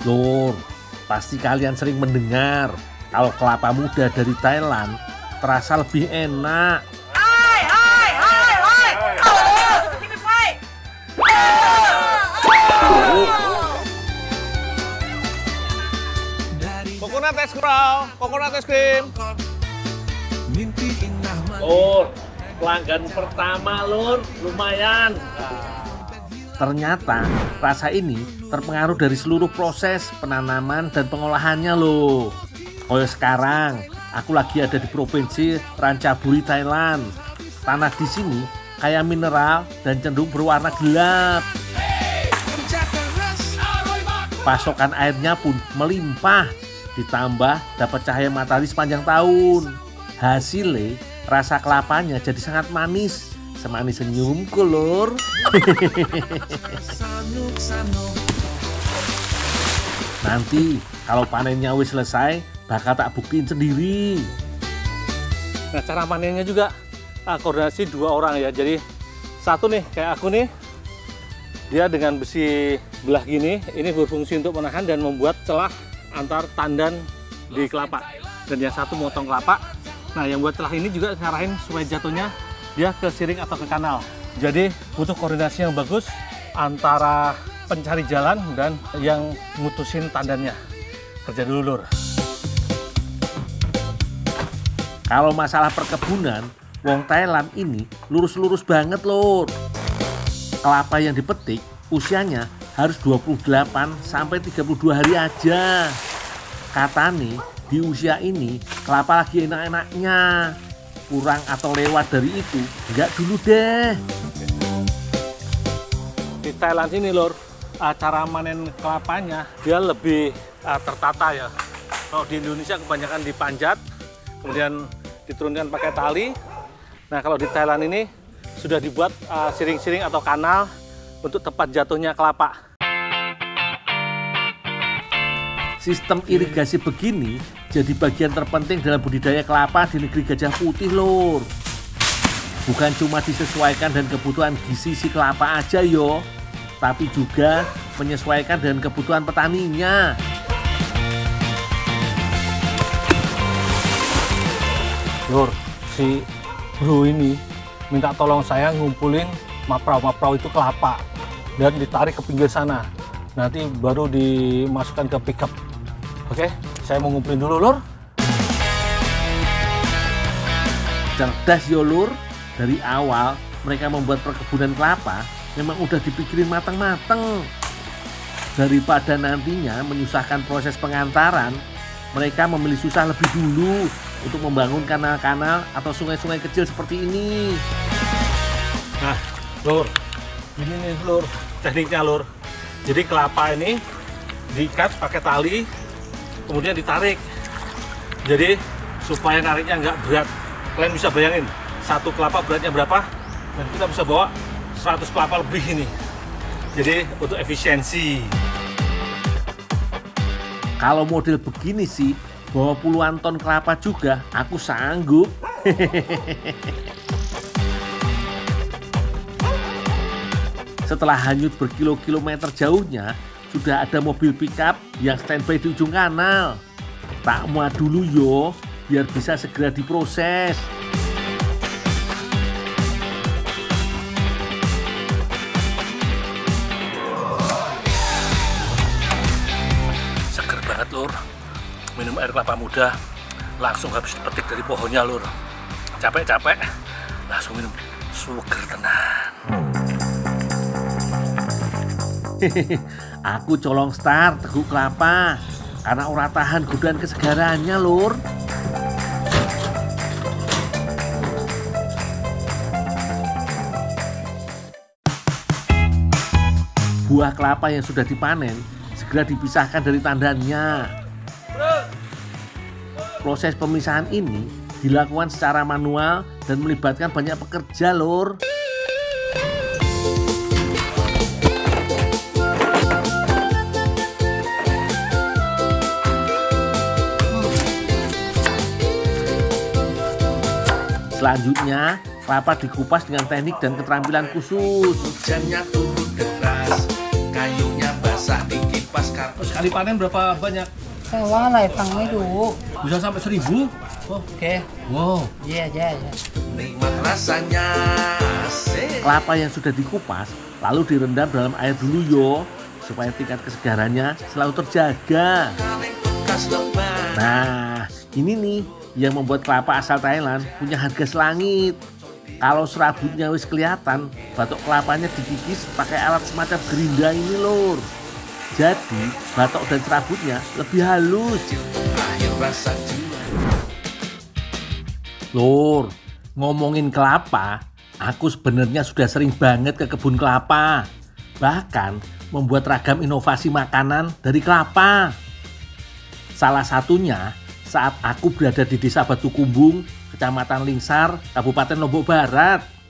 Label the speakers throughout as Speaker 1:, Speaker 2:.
Speaker 1: Lur, pasti kalian sering mendengar kalau kelapa muda dari Thailand terasa lebih enak.
Speaker 2: Coconut es krim, coconut es krim.
Speaker 1: Lur, pelanggan pertama Lur, lumayan. Ternyata rasa ini terpengaruh dari seluruh proses penanaman dan pengolahannya loh. Kayak sekarang, aku lagi ada di provinsi Ratchaburi, Thailand. Tanah di sini kaya mineral dan cenderung berwarna gelap. Pasokan airnya pun melimpah, ditambah dapat cahaya matahari sepanjang tahun. Hasilnya, rasa kelapanya jadi sangat manis. Semanis senyumku, Lur. Nanti kalau panennya wis selesai, bakal tak buktiin sendiri.
Speaker 2: Nah, cara panennya juga koordinasi 2 orang ya. Jadi satu nih kayak aku nih, dia dengan besi belah gini, ini berfungsi untuk menahan dan membuat celah antar tandan di kelapa. Dan yang satu motong kelapa. Nah, yang buat celah ini juga ngarahin supaya jatuhnya dia ke siring atau ke kanal. Jadi butuh koordinasi yang bagus antara pencari jalan dan yang mutusin tandannya. Kerja dulu, Lur.
Speaker 1: Kalau masalah perkebunan, wong Thailand ini lurus-lurus banget, Lur. Kelapa yang dipetik usianya harus 28 sampai 32 hari aja. Katanya di usia ini kelapa lagi enak-enaknya. Kurang atau lewat dari itu, enggak dulu deh.
Speaker 2: Di Thailand sini, Lur, cara manen kelapanya dia lebih tertata ya. Kalau di Indonesia kebanyakan dipanjat, kemudian diturunkan pakai tali. Nah, kalau di Thailand ini sudah dibuat siring-siring atau kanal untuk tempat jatuhnya kelapa.
Speaker 1: Sistem irigasi begini jadi bagian terpenting dalam budidaya kelapa di negeri Gajah Putih, Lur. Bukan cuma disesuaikan dengan kebutuhan gizi si kelapa aja yo, tapi juga menyesuaikan dengan kebutuhan petaninya.
Speaker 2: Lur, si bro ini minta tolong saya ngumpulin maprau itu kelapa dan ditarik ke pinggir sana. Nanti baru dimasukkan ke pickup. Oke, saya mau ngumpulin dulu, Lur.
Speaker 1: Cerdas yo, Lur. Dari awal mereka membuat perkebunan kelapa memang udah dipikirin matang-matang. Daripada nantinya menyusahkan proses pengantaran, mereka memilih susah lebih dulu untuk membangun kanal-kanal atau sungai-sungai kecil seperti ini.
Speaker 2: Nah, Lur, ini nih, Lur, tekniknya, Lur. Jadi kelapa ini diikat pakai tali, kemudian ditarik. Jadi supaya nariknya nggak berat. Kalian bisa bayangin, satu kelapa beratnya berapa? Dan kita bisa bawa 100 kelapa lebih ini. Jadi untuk efisiensi.
Speaker 1: Kalau model begini sih, bawa puluhan ton kelapa juga, aku sanggup. Setelah hanyut berkilo-kilometer jauhnya, sudah ada mobil pickup yang standby di ujung kanal. Tak muat dulu yo, biar bisa segera diproses.
Speaker 2: Seger banget, Lur. Minum air kelapa muda, langsung habis dipetik dari pohonnya, Lur. Capek-capek, langsung minum, suger tenan.
Speaker 1: Aku colong start teguk kelapa karena ora tahan godaan kesegarannya, Lur. Buah kelapa yang sudah dipanen segera dipisahkan dari tandannya. Proses pemisahan ini dilakukan secara manual dan melibatkan banyak pekerja, Lur. Selanjutnya, kelapa dikupas dengan teknik dan keterampilan khusus.
Speaker 3: Hujannya turun deras, kayunya basah dikit
Speaker 2: Sekali panen berapa banyak?
Speaker 3: Sewa lah, Bang itu.
Speaker 2: Bisa sampai 1000?
Speaker 3: Oke.
Speaker 2: Wow.
Speaker 3: Iya.
Speaker 1: Nikmat rasanya. Kelapa yang sudah dikupas lalu direndam dalam air dulu yo, supaya tingkat kesegarannya selalu terjaga. Nah, ini nih yang membuat kelapa asal Thailand punya harga selangit. Kalau serabutnya wis kelihatan, batok kelapanya dikikis pakai alat semacam gerinda ini lur. Jadi batok dan serabutnya lebih halus. Lur, ngomongin kelapa, aku sebenarnya sudah sering banget ke kebun kelapa. Bahkan membuat ragam inovasi makanan dari kelapa. Salah satunya saat aku berada di Desa Batu Kumbung, Kecamatan Lingsar, Kabupaten Lombok Barat.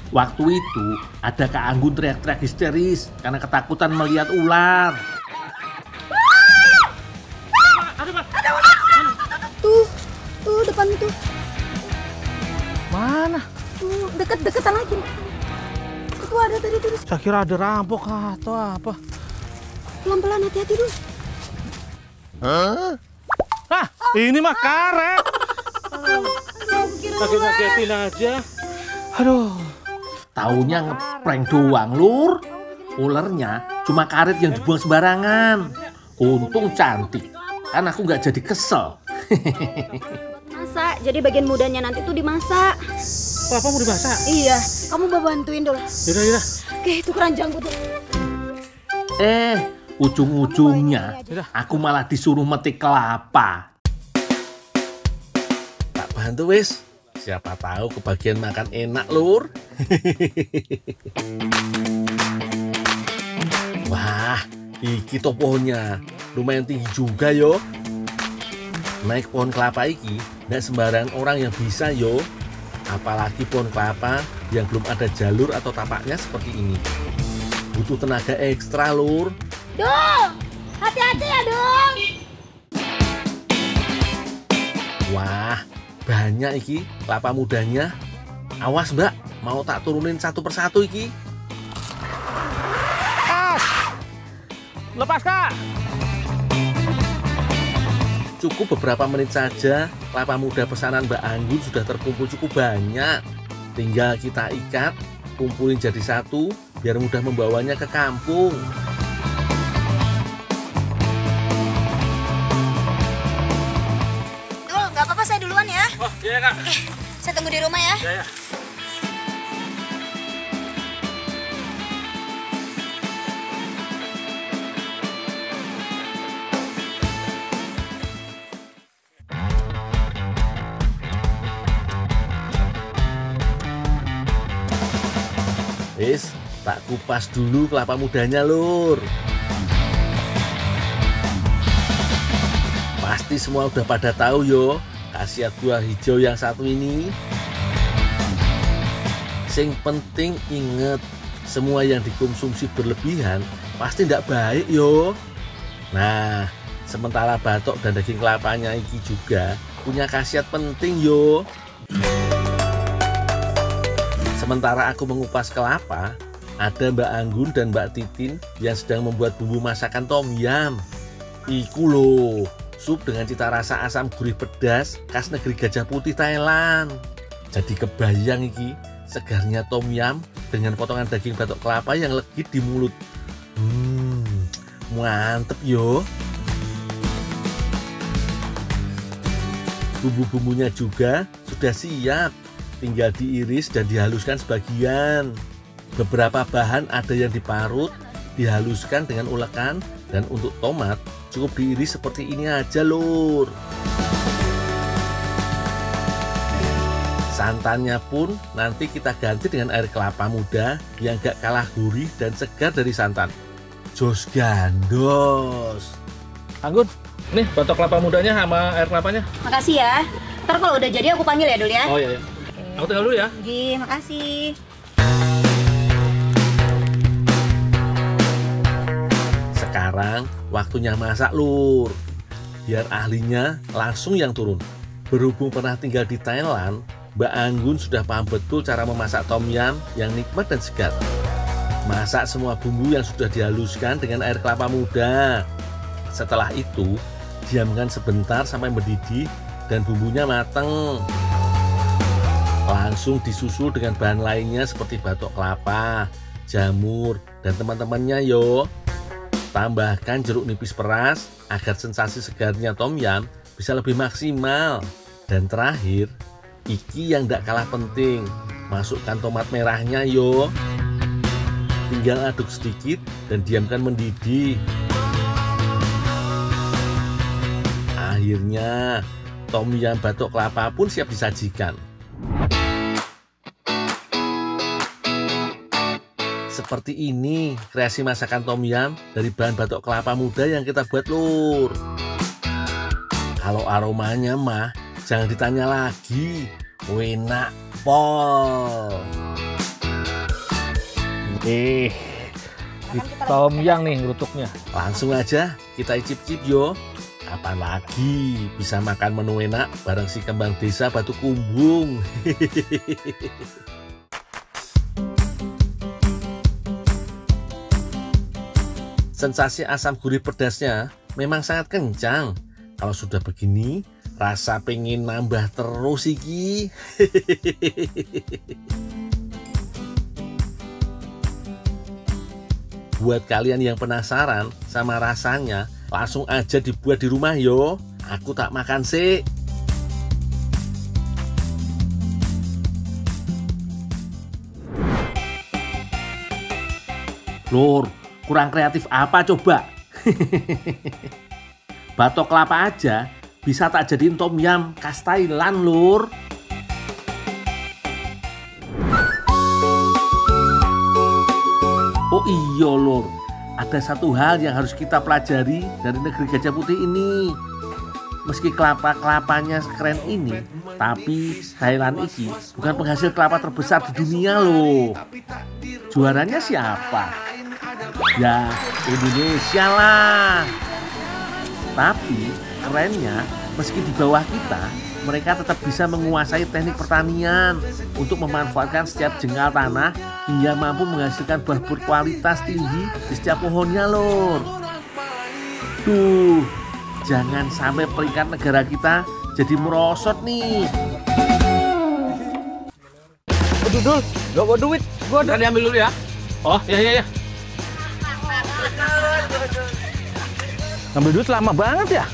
Speaker 1: Waktu itu ada Kak Anggun teriak-teriak histeris karena ketakutan melihat ular.
Speaker 4: Tuh depan tuh.
Speaker 2: Mana?
Speaker 4: Tuh deket-deketan lagi. Itu ada tadi tuh.
Speaker 2: Saya kira ada rampok atau apa.
Speaker 4: Pelan-pelan, hati-hati dulu.
Speaker 2: Ah, ini mah karet. Sakit-sakitin aja. Aduh.
Speaker 1: Taunya ngeprank doang lur. Ulernya cuma karet yang dibuang sembarangan. Untung cantik, kan aku nggak jadi kesel.
Speaker 4: Masak, jadi bagian mudanya nanti tuh dimasak.
Speaker 2: Kelapa mau dimasak?
Speaker 4: Iya, kamu bantuin dulu.
Speaker 2: Yaudah.
Speaker 4: Oke, itu keranjangku tuh.
Speaker 1: Ujung-ujungnya aku malah disuruh metik kelapa. Tak bantu wis. Siapa tahu kebagian makan enak lur. Wah, iki to pohonnya lumayan tinggi juga yo. Naik pohon kelapa iki nggak sembarang orang yang bisa yo. Apalagi pohon kelapa yang belum ada jalur atau tapaknya seperti ini. Butuh tenaga ekstra lur.
Speaker 4: Dong, hati-hati ya dong.
Speaker 1: Wah, banyak iki kelapa mudanya. Awas mbak, mau tak turunin satu persatu iki.
Speaker 2: Lepas kak.
Speaker 1: Cukup beberapa menit saja, kelapa muda pesanan Mbak Anggun sudah terkumpul cukup banyak. Tinggal kita ikat, kumpulin jadi satu, biar mudah membawanya ke kampung.
Speaker 4: Dul, nggak apa-apa, saya duluan ya.
Speaker 2: Oh iya kak.
Speaker 4: Oke, saya tunggu di rumah ya.
Speaker 2: Ya.
Speaker 1: Wis, tak kupas dulu kelapa mudanya lur. Pasti semua udah pada tahu yo, khasiat buah hijau yang satu ini. Sing penting inget, semua yang dikonsumsi berlebihan pasti ndak baik yo. Nah, sementara batok dan daging kelapanya iki juga punya khasiat penting yo. Sementara aku mengupas kelapa, ada Mbak Anggun dan Mbak Titin yang sedang membuat bumbu masakan tom yum. Iku loh, sup dengan cita rasa asam gurih pedas khas negeri Gajah Putih Thailand. Jadi kebayang iki, segarnya tom yum dengan potongan daging batok kelapa yang legit di mulut. Mantep yo. Bumbu-bumbunya juga sudah siap. Tinggal diiris dan dihaluskan sebagian. Beberapa bahan ada yang diparut, dihaluskan dengan ulekan, dan untuk tomat cukup diiris seperti ini aja lur. Santannya pun nanti kita ganti dengan air kelapa muda yang gak kalah gurih dan segar dari santan. Jos gandos.
Speaker 2: Anggun, nih batok kelapa mudanya sama air kelapanya.
Speaker 4: Makasih ya. Ntar kalau udah jadi aku panggil ya Dul ya.
Speaker 2: Oh iya. Aku tinggal dulu ya.
Speaker 4: Gi, makasih.
Speaker 1: Sekarang waktunya masak, Lur. Biar ahlinya langsung yang turun. Berhubung pernah tinggal di Thailand, Mbak Anggun sudah paham betul cara memasak tom yum yang nikmat dan segar. Masak semua bumbu yang sudah dihaluskan dengan air kelapa muda. Setelah itu, diamkan sebentar sampai mendidih dan bumbunya mateng. Langsung disusul dengan bahan lainnya seperti batok kelapa, jamur, dan teman-temannya yo. Tambahkan jeruk nipis peras agar sensasi segarnya tom yum bisa lebih maksimal. Dan terakhir, iki yang tidak kalah penting, masukkan tomat merahnya yo. Tinggal aduk sedikit dan diamkan mendidih. Akhirnya, tom yum batok kelapa pun siap disajikan. Seperti ini kreasi masakan tom yum dari bahan batok kelapa muda yang kita buat, Lur. Kalau aromanya mah jangan ditanya lagi, enak pol.
Speaker 2: Tom yum nih ngerutuknya.
Speaker 1: Langsung aja kita icip-icip yo. Kapan lagi bisa makan menu enak bareng si kembang desa Batu Kumbung. Sensasi asam gurih pedasnya memang sangat kencang. Kalau sudah begini, rasa pengen nambah terus iki. Buat kalian yang penasaran sama rasanya, langsung aja dibuat di rumah yo. Aku tak makan sih. Lur, kurang kreatif apa coba? Batok kelapa aja bisa tak jadiin tom yum khas Thailand, Lur. Oh iya, Lur. Ada satu hal yang harus kita pelajari dari negeri Gajah Putih ini. Meski kelapa-kelapanya keren ini, tapi Thailand ini bukan penghasil kelapa terbesar di dunia loh. Juaranya siapa? Ya, Indonesia lah. Tapi kerennya, meski di bawah kita, mereka tetap bisa menguasai teknik pertanian untuk memanfaatkan setiap jengkal tanah hingga mampu menghasilkan buah berkualitas tinggi di setiap pohonnya, Lur. Duh, jangan sampai peringkat negara kita jadi merosot nih.
Speaker 2: Dul, gak bawa duit. Gua udah diambil dulu ya. Oh, iya. Ngambil duit lama banget ya.